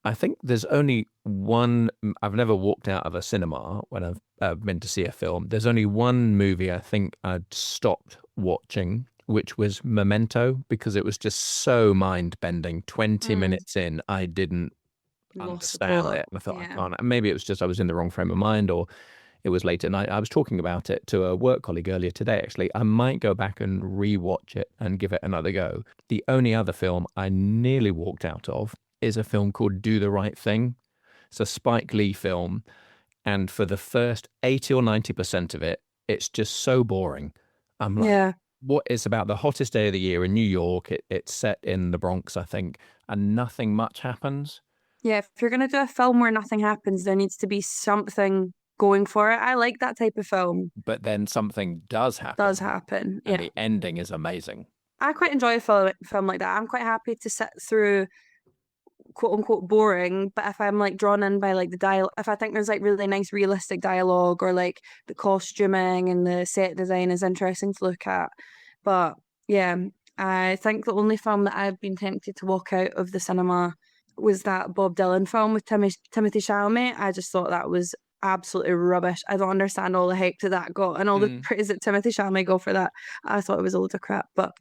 [SPEAKER 1] I think there's only one. I've never walked out of a cinema when I've been to see a film. There's only one movie I think I'd stopped watching, which was Memento, because it was just so mind bending. 20
[SPEAKER 2] Mm,
[SPEAKER 1] minutes in, I didn't
[SPEAKER 2] lost the
[SPEAKER 1] understand
[SPEAKER 2] plot.
[SPEAKER 1] it. I thought I
[SPEAKER 2] Yeah.
[SPEAKER 1] can't. Maybe it was just I was in the wrong frame of mind, or it was late at night. I was talking about it to a work colleague earlier today, actually. I might go back and rewatch it and give it another go. The only other film I nearly walked out of is a film called Do the Right Thing. It's a Spike Lee film. And for the first 80 or 90% of it, it's just so boring. I'm like,
[SPEAKER 2] Yeah.
[SPEAKER 1] what is about the hottest day of the year in New York? It's set in the Bronx, I think, and nothing much happens.
[SPEAKER 2] Yeah. If you're going to do a film where nothing happens, there needs to be something going for it. I like that type of film.
[SPEAKER 1] But then something does
[SPEAKER 2] Does
[SPEAKER 1] happen,
[SPEAKER 2] happen.
[SPEAKER 1] and
[SPEAKER 2] Yeah.
[SPEAKER 1] the ending is amazing.
[SPEAKER 2] I quite enjoy a film like that. I'm quite happy to sit through quote unquote boring, but if I'm like drawn in by like the dialogue, if I think there's like really nice realistic dialogue or like the costuming and the set design is interesting to look at. But yeah, I think the only film that I've been tempted to walk out of the cinema was that Bob Dylan film with Timothy Chalamet. I just thought that was absolutely rubbish. I don't understand all the hype that got and all the
[SPEAKER 1] Mm.
[SPEAKER 2] praise that Timothy Chalamet got for that. I thought it was a load of crap. But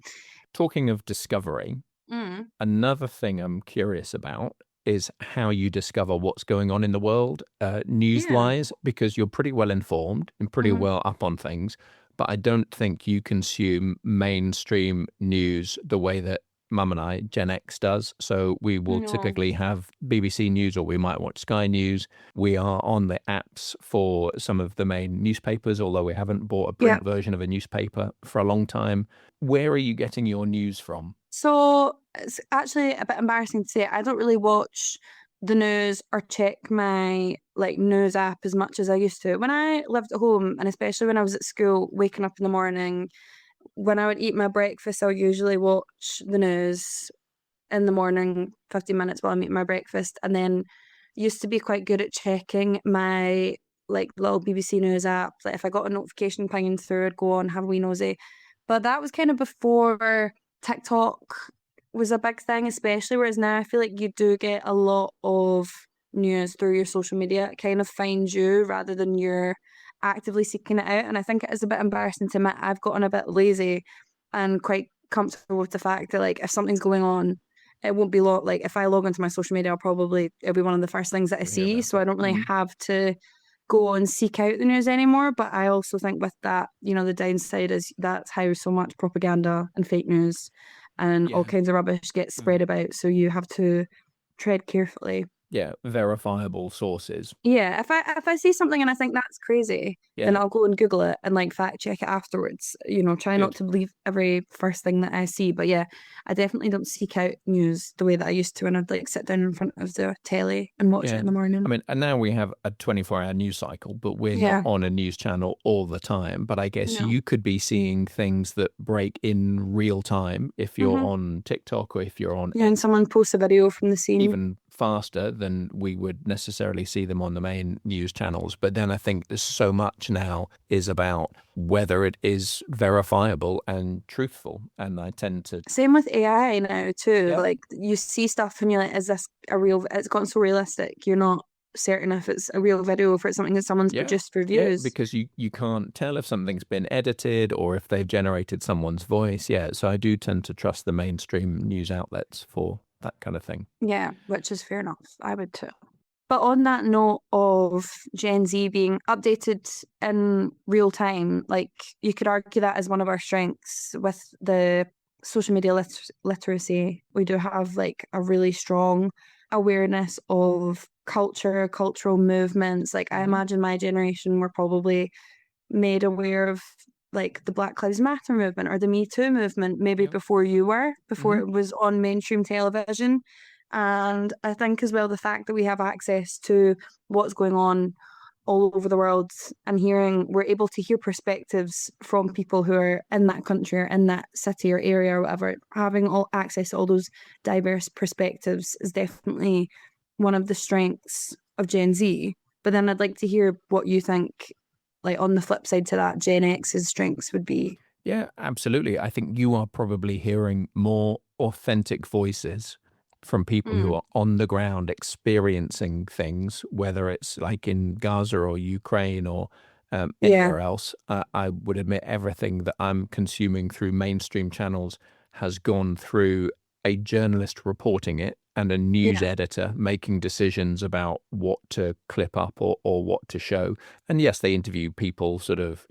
[SPEAKER 1] Talking of discovery,
[SPEAKER 2] mm,
[SPEAKER 1] another thing I'm curious about is how you discover what's going on in the world, news-wise, because you're pretty well informed and pretty
[SPEAKER 2] mhm.
[SPEAKER 1] well up on things. But I don't think you consume mainstream news the way that Mum and I, Gen X, does. So we will
[SPEAKER 2] No.
[SPEAKER 1] typically have BBC News or we might watch Sky News. We are on the apps for some of the main newspapers, although we haven't bought a
[SPEAKER 2] Yeah.
[SPEAKER 1] print version of a newspaper for a long time. Where are you getting your news from?
[SPEAKER 2] So it's actually a bit embarrassing to say. I don't really watch the news or check my like news app as much as I used to. When I lived at home, and especially when I was at school, waking up in the morning, when I would eat my breakfast, I would usually watch the news in the morning, 15 minutes while I'm eating my breakfast, and then used to be quite good at checking my like little BBC News app. Like if I got a notification pinging through, I'd go on, have a wee nosy. But that was kind of before TikTok was a big thing, especially, whereas now I feel like you do get a lot of news through your social media. It kind of finds you rather than you're actively seeking it out. And I think it is a bit embarrassing to admit I've gotten a bit lazy and quite comfortable with the fact that like if something's going on, it won't be like if I log into my social media, it'll be one of the first things that I
[SPEAKER 1] You'll hear
[SPEAKER 2] see.
[SPEAKER 1] about
[SPEAKER 2] So I
[SPEAKER 1] it.
[SPEAKER 2] don't really have to go and seek out the news anymore. But I also think with that, the downside is that's how so much propaganda and fake news and all
[SPEAKER 1] Yeah.
[SPEAKER 2] kinds of rubbish gets spread about. So you have to tread carefully.
[SPEAKER 1] Yeah, verifiable sources.
[SPEAKER 2] Yeah, if I see something and I think that's crazy, then
[SPEAKER 1] Yeah,
[SPEAKER 2] I'll go and Google it and like fact check it afterwards. Try not
[SPEAKER 1] good.
[SPEAKER 2] to believe every first thing that I see. But yeah, I definitely don't seek out news the way that I used to when I'd like sit down in front of the telly and watch it
[SPEAKER 1] Yeah.
[SPEAKER 2] in the morning.
[SPEAKER 1] I mean, and now we have a 24-hour news cycle, but we're not
[SPEAKER 2] Yeah.
[SPEAKER 1] on a news channel all the time. But I guess
[SPEAKER 2] No.
[SPEAKER 1] you could be seeing things that break in real time if you're
[SPEAKER 2] hmm
[SPEAKER 1] on TikTok or if you're on
[SPEAKER 2] Yeah, and someone posts a video from the scene.
[SPEAKER 1] even faster than we would necessarily see them on the main news channels. But then I think there's so much now is about whether it is verifiable and truthful. And I tend to,
[SPEAKER 2] Same with AI now too.
[SPEAKER 1] yeah,
[SPEAKER 2] Like you see stuff and you're like, is this a real? It's gotten so realistic. You're not certain if it's a real video or if it's something that someone's
[SPEAKER 1] yeah,
[SPEAKER 2] produced for
[SPEAKER 1] yeah,
[SPEAKER 2] views.
[SPEAKER 1] because you can't tell if something's been edited or if they've generated someone's voice. Yeah, so I do tend to trust the mainstream news outlets for that kind of thing.
[SPEAKER 2] Yeah, which is fair enough. I would too. But on that note of Gen Z being updated in real time, like you could argue that as one of our strengths with the social media literacy. We do have like a really strong awareness of culture, cultural movements. Like I
[SPEAKER 1] Mhm.
[SPEAKER 2] imagine my generation were probably made aware of like the Black Lives Matter movement or the Me Too movement maybe
[SPEAKER 1] Yeah.
[SPEAKER 2] before you were, before
[SPEAKER 1] hmm
[SPEAKER 2] it was on mainstream television. And I think as well the fact that we have access to what's going on all over the world and we're able to hear perspectives from people who are in that country or in that city or area or whatever. Having all access to all those diverse perspectives is definitely one of the strengths of Gen Z. But then I'd like to hear what you think, like on the flip side to that, Gen X's strengths would be.
[SPEAKER 1] Yeah, absolutely. I think you are probably hearing more authentic voices from people who
[SPEAKER 2] Mm.
[SPEAKER 1] are on the ground experiencing things, whether it's like in Gaza or Ukraine or
[SPEAKER 2] Yeah,
[SPEAKER 1] anywhere else. I would admit everything that I'm consuming through mainstream channels has gone through a journalist reporting it and a news
[SPEAKER 2] yeah,
[SPEAKER 1] editor making decisions about what to clip up or what to show. And yes, they interview people sort of,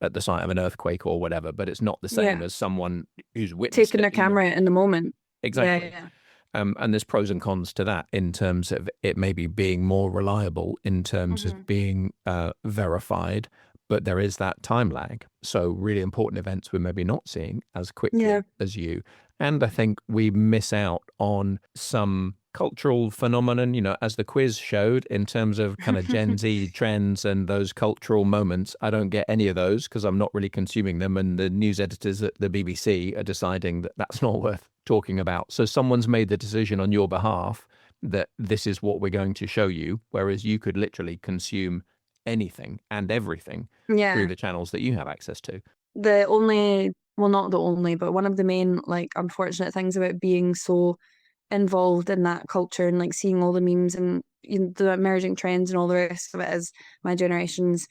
[SPEAKER 1] at the site of an earthquake or whatever, but it's not the same
[SPEAKER 2] yeah.
[SPEAKER 1] as someone who's witnessed
[SPEAKER 2] Taking
[SPEAKER 1] it,
[SPEAKER 2] their camera out in the moment. Yeah,
[SPEAKER 1] Exactly.
[SPEAKER 2] yeah.
[SPEAKER 1] And there's pros and cons to that in terms of it maybe being more reliable in terms of
[SPEAKER 2] hmm
[SPEAKER 1] being verified, but there is that time lag. So really important events we're maybe not seeing as
[SPEAKER 2] Yeah.
[SPEAKER 1] quickly as you. And I think we miss out on some cultural phenomenon, as the quiz showed in terms of kind of Gen Z trends and those cultural moments. I don't get any of those because I'm not really consuming them. And the news editors at the BBC are deciding that that's not worth talking about. So someone's made the decision on your behalf that this is what we're going to show you, whereas you could literally consume anything and everything through
[SPEAKER 2] Yeah.
[SPEAKER 1] the channels that you have access to.
[SPEAKER 2] The only, well, not the only, but one of the main, like, unfortunate things about being so involved in that culture and like seeing all the memes and the emerging trends and all the rest of it is my generation's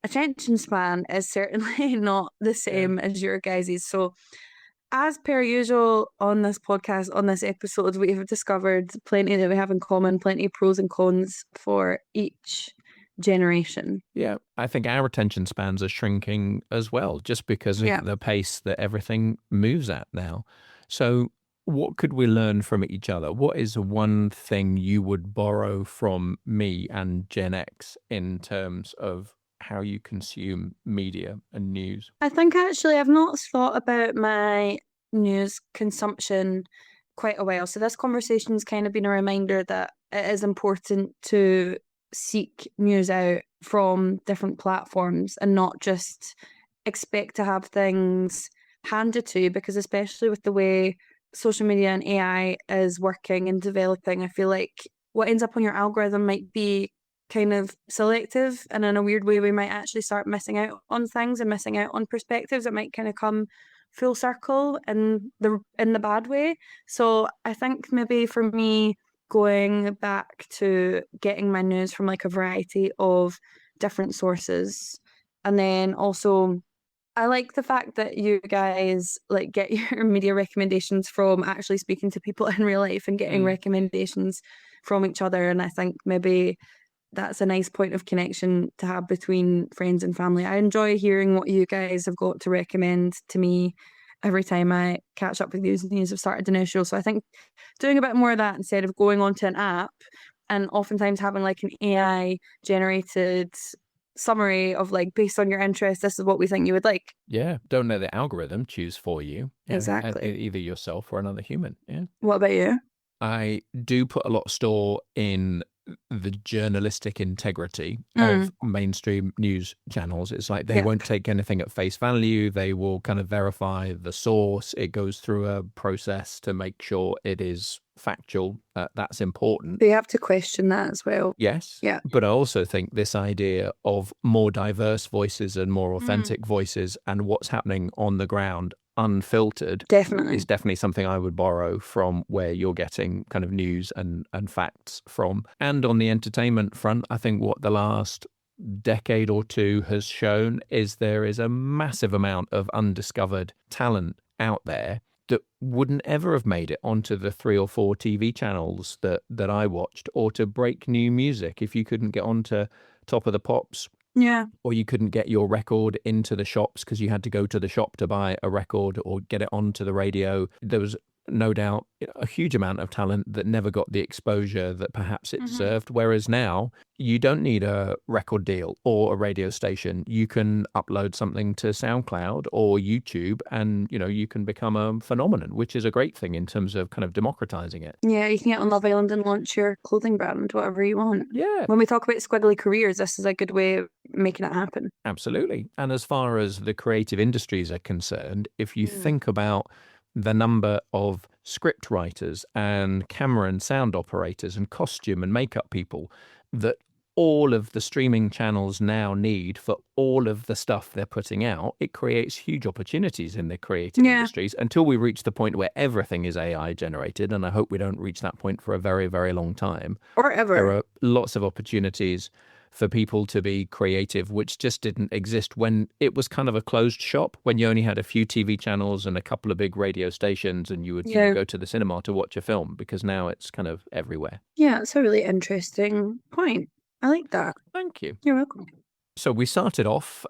[SPEAKER 2] attention span is certainly not the
[SPEAKER 1] Yeah.
[SPEAKER 2] same as your guys's. So as per usual on this podcast, on this episode, we have discovered plenty that we have in common, plenty of pros and cons for each generation.
[SPEAKER 1] Yeah, I think our attention spans are shrinking as well, just because of
[SPEAKER 2] Yeah.
[SPEAKER 1] the pace that everything moves at now. So, what could we learn from each other? What is one thing you would borrow from me and Gen X in terms of how you consume media and news?
[SPEAKER 2] I think actually I've not thought about my news consumption quite a while. So this conversation's kind of been a reminder that it is important to seek news out from different platforms and not just expect to have things handed to you, because especially with the way social media and AI is working and developing, I feel like what ends up on your algorithm might be kind of selective, and in a weird way we might actually start missing out on things and missing out on perspectives. It might kind of come full circle in the bad way. So I think maybe for me, going back to getting my news from like a variety of different sources, and then also I like the fact that you guys like get your media recommendations from actually speaking to people in real life and getting recommendations from each other. And I think maybe that's a nice point of connection to have between friends and family. I enjoy hearing what you guys have got to recommend to me every time I catch up with you and you have started a new show. So I think doing a bit more of that instead of going onto an app and oftentimes having like an AI generated summary of like, based on your interest, this is what we think you would like.
[SPEAKER 1] Yeah, don't let the algorithm choose for you.
[SPEAKER 2] Exactly.
[SPEAKER 1] Either yourself or another human. Yeah.
[SPEAKER 2] What about you?
[SPEAKER 1] I do put a lot of store in the journalistic integrity of mainstream news channels. It's like they won't take anything at face value. They will kind of verify the source. It goes through a process to make sure it is factual. That's important.
[SPEAKER 2] They have to question that as well.
[SPEAKER 1] Yes.
[SPEAKER 2] Yeah.
[SPEAKER 1] But I also think this idea of more diverse voices and more authentic voices and what's happening on the ground unfiltered is definitely something I would borrow from where you're getting kind of news and facts from. And on the entertainment front, I think what the last decade or two has shown is there is a massive amount of undiscovered talent out there that wouldn't ever have made it onto the 3 or 4 TV channels that I watched, or to break new music if you couldn't get onto Top of the Pops.
[SPEAKER 2] Yeah.
[SPEAKER 1] Or you couldn't get your record into the shops because you had to go to the shop to buy a record or get it onto the radio. There was no doubt a huge amount of talent that never got the exposure that perhaps it deserved. Whereas now you don't need a record deal or a radio station. You can upload something to SoundCloud or YouTube and, you can become a phenomenon, which is a great thing in terms of kind of democratizing it.
[SPEAKER 2] Yeah, you can get on Love Island and launch your clothing brand, whatever you want.
[SPEAKER 1] Yeah.
[SPEAKER 2] When we talk about squiggly careers, this is a good way of making it happen.
[SPEAKER 1] Absolutely. And as far as the creative industries are concerned, if you think about the number of script writers and camera and sound operators and costume and makeup people that all of the streaming channels now need for all of the stuff they're putting out, it creates huge opportunities in the creative industries until we reach the point where everything is AI generated. And I hope we don't reach that point for a very, very long time.
[SPEAKER 2] Or ever.
[SPEAKER 1] There are lots of opportunities for people to be creative, which just didn't exist when it was kind of a closed shop, when you only had a few TV channels and a couple of big radio stations and you would go to the cinema to watch a film, because now it's kind of everywhere.
[SPEAKER 2] Yeah, it's a really interesting point. I like that.
[SPEAKER 1] Thank you.
[SPEAKER 2] You're welcome.
[SPEAKER 1] So we started off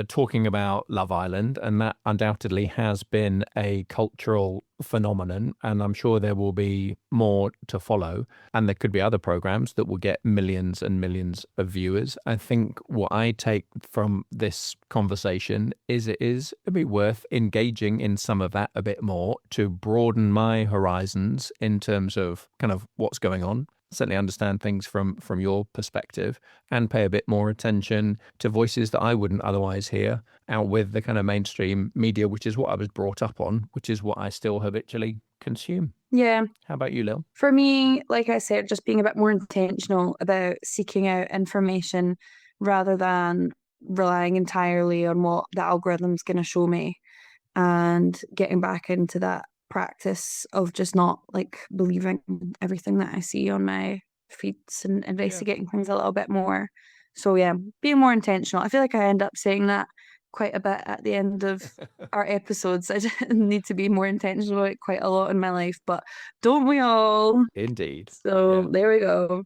[SPEAKER 1] talking about Love Island, and that undoubtedly has been a cultural phenomenon, and I'm sure there will be more to follow, and there could be other programs that will get millions and millions of viewers. I think what I take from this conversation is it'd be worth engaging in some of that a bit more to broaden my horizons in terms of kind of what's going on. Certainly understand things from your perspective and pay a bit more attention to voices that I wouldn't otherwise hear out with the kind of mainstream media, which is what I was brought up on, which is what I still habitually consume.
[SPEAKER 2] Yeah.
[SPEAKER 1] How about you, Lil?
[SPEAKER 2] For me, like I said, just being a bit more intentional about seeking out information rather than relying entirely on what the algorithm's going to show me, and getting back into that practice of just not like believing everything that I see on my feeds and investigating things a little bit more. So yeah, being more intentional. I feel like I end up saying that quite a bit at the end of our episodes. I just need to be more intentional about it quite a lot in my life, but don't we all?
[SPEAKER 1] Indeed.
[SPEAKER 2] So there we go.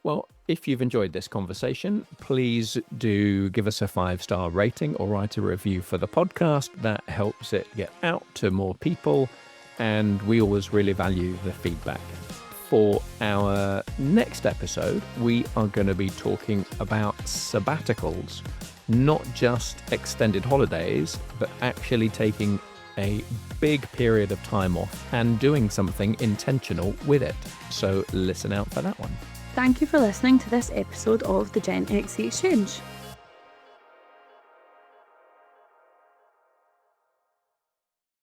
[SPEAKER 1] Well, if you've enjoyed this conversation, please do give us a 5-star rating or write a review for the podcast. That helps it get out to more people, and we always really value the feedback. For our next episode, we are going to be talking about sabbaticals, not just extended holidays, but actually taking a big period of time off and doing something intentional with it. So listen out for that one.
[SPEAKER 2] Thank you for listening to this episode of the Gen X Exchange.